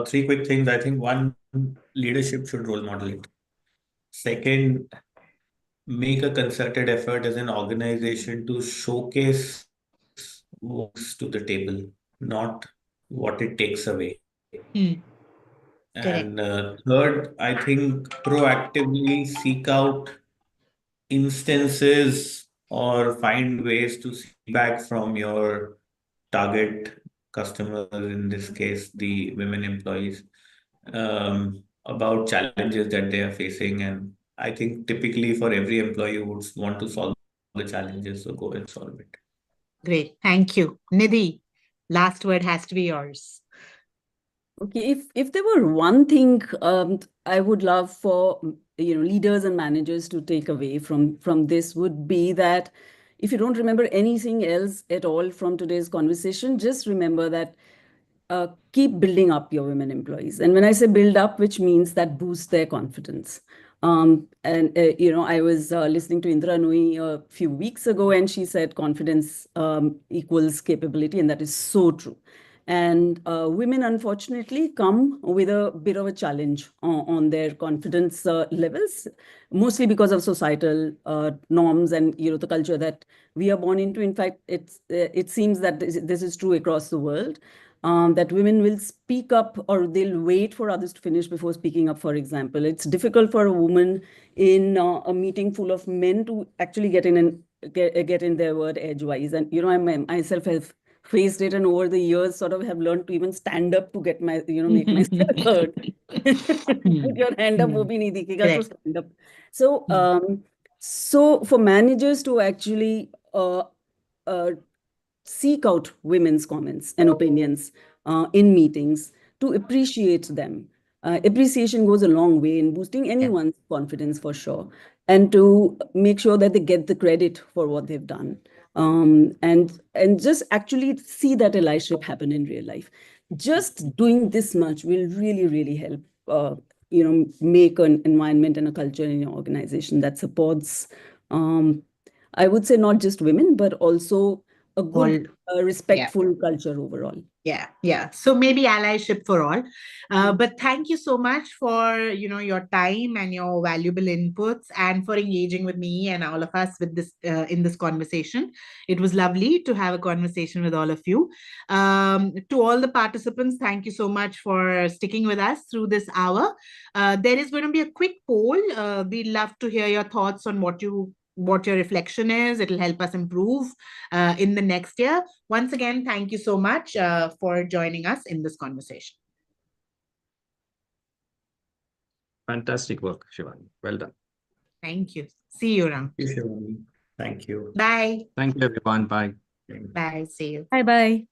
Three quick things. I think one, leadership should role model it. Second, make a concerted effort as an organization to showcase what's to the table, not what it takes away. And third, I think proactively seek out instances or find ways to see back from your target customers, in this case, the women employees, about challenges that they are facing. And I think typically for every employee who would want to solve the challenges, so go and solve it. Great. Thank you. Nidhi, last word has to be yours. Okay, if there were one thing I would love for leaders and managers to take away from this would be that if you don't remember anything else at all from today's conversation, just remember that keep building up your women employees. And when I say build up, which means that boost their confidence. I was listening to Indra Nui a few weeks ago, and she said confidence equals capability, and that is so true. And women, unfortunately, come with a bit of a challenge on their confidence levels, mostly because of societal norms and the culture that we are born into. In fact, it seems that this is true across the world. That women will speak up or they'll wait for others to finish before speaking up, for example. It's difficult for a woman in a meeting full of men to actually get in their word edgewise. And, I myself have faced it, and over the years sort of have learned to even stand up to get make myself heard. Put your hand up, wo bhi nahi dikhega, so stand up. So for managers to actually seek out women's comments and opinions in meetings, to appreciate them. Appreciation goes a long way in boosting anyone's confidence, for sure, and to make sure that they get the credit for what they've done. And just actually see that allyship happen in real life. Just doing this much will really, really help make an environment and a culture in your organization that supports, I would say, not just women, but also a good, respectful culture overall. Yeah. So maybe allyship for all. But thank you so much for your time and your valuable inputs, and for engaging with me and all of us with this in this conversation. It was lovely to have a conversation with all of you. To all the participants, thank you so much for sticking with us through this hour. There is going to be a quick poll. We'd love to hear your thoughts on what your reflection is. It'll help us improve in the next year. Once again, thank you so much for joining us in this conversation. Fantastic work, Shivani. Well done. Thank you. See you around. Thank you, Shivani. Thank you. Bye. Thank you, everyone. Bye. Bye. See you. Bye-bye.